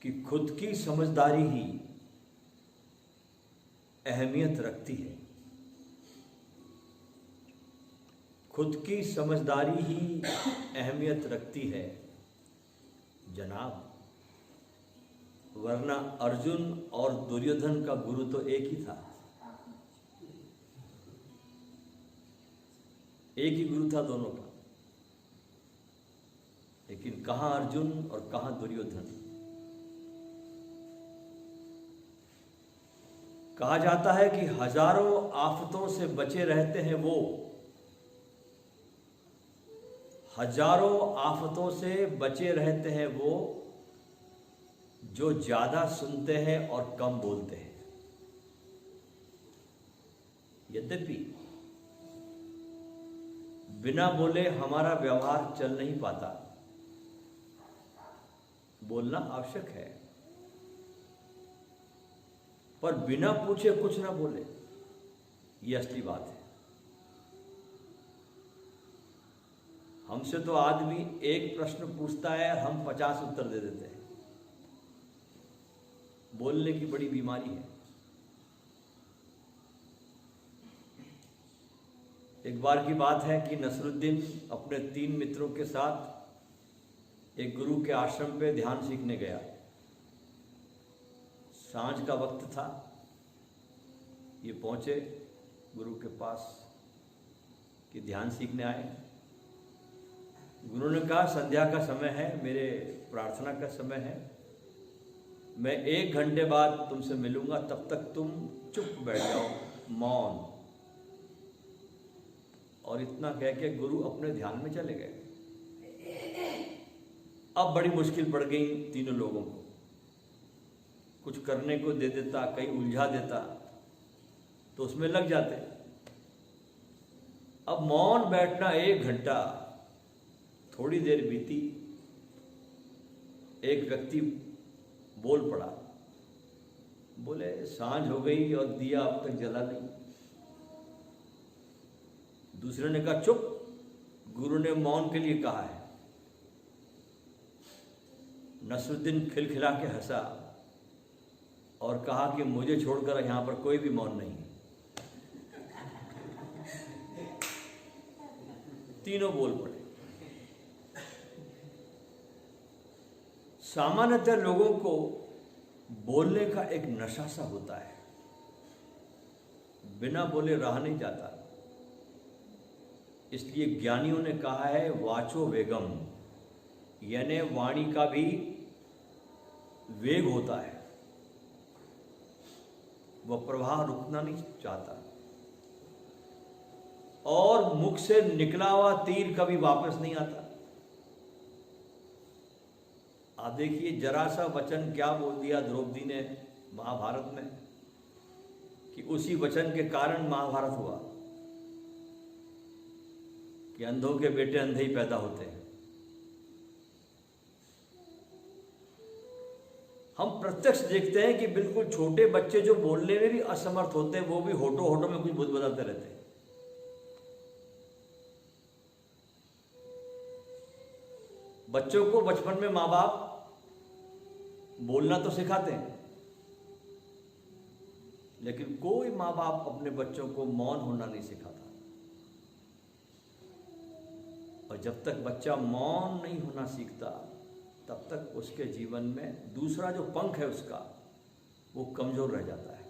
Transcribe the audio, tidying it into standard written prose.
कि खुद की समझदारी ही अहमियत रखती है। खुद की समझदारी ही अहमियत रखती है जनाब, वरना अर्जुन और दुर्योधन का गुरु तो एक ही था, एक ही गुरु था दोनों का। लेकिन कहां अर्जुन और कहां दुर्योधन। कहा जाता है कि हजारों आफतों से बचे रहते हैं वो, हजारों आफतों से बचे रहते हैं वो जो ज्यादा सुनते हैं और कम बोलते हैं। यद्यपि बिना बोले हमारा व्यवहार चल नहीं पाता, बोलना आवश्यक है, पर बिना पूछे कुछ ना बोले, यह असली बात है। हमसे तो आदमी एक प्रश्न पूछता है, हम 50 उत्तर दे देते हैं। बोलने की बड़ी बीमारी है। एक बार की बात है कि नसरुद्दीन अपने 3 मित्रों के साथ एक गुरु के आश्रम पे ध्यान सीखने गया। सांझ का वक्त था। ये पहुंचे गुरु के पास कि ध्यान सीखने आए। गुरु ने कहा संध्या का समय है, मेरे प्रार्थना का समय है, मैं 1 घंटे बाद तुमसे मिलूंगा, तब तक तुम चुप बैठ जाओ, मौन। और इतना कह के गुरु अपने ध्यान में चले गए। अब बड़ी मुश्किल पड़ गई तीनों लोगों को। कुछ करने को दे देता, कहीं उलझा देता तो उसमें लग जाते। अब मौन बैठना 1 घंटा, थोड़ी देर बीती, एक व्यक्ति बोल पड़ा। बोले सांझ हो गई और दिया अब तक जला नहीं। दूसरे ने कहा चुप, गुरु ने मौन के लिए कहा है। नसरुद्दीन खिलखिला के हंसा और कहा कि मुझे छोड़कर यहां पर कोई भी मौन नहीं है। तीनों बोल पड़े। सामान्यतः लोगों को बोलने का एक नशा सा होता है, बिना बोले रहा नहीं जाता। इसलिए ज्ञानियों ने कहा है वाचो वेगम, यानी वाणी का भी वेग होता है, वह प्रवाह रुकना नहीं चाहता। और मुख से निकला हुआ तीर कभी वापस नहीं आता। आप देखिए जरा सा वचन क्या बोल दिया द्रौपदी ने महाभारत में, कि उसी वचन के कारण महाभारत हुआ कि अंधों के बेटे अंधे ही पैदा होते हैं। हम प्रत्यक्ष देखते हैं कि बिल्कुल छोटे बच्चे जो बोलने में भी असमर्थ होते हैं, वो भी होठों होठों में कुछ बुदबुदाते रहते हैं। बच्चों को बचपन में माँ बाप बोलना तो सिखाते हैं, लेकिन कोई माँ बाप अपने बच्चों को मौन होना नहीं सिखाता। और जब तक बच्चा मौन नहीं होना सीखता, तब तक उसके जीवन में दूसरा जो पंख है उसका, वो कमजोर रह जाता है।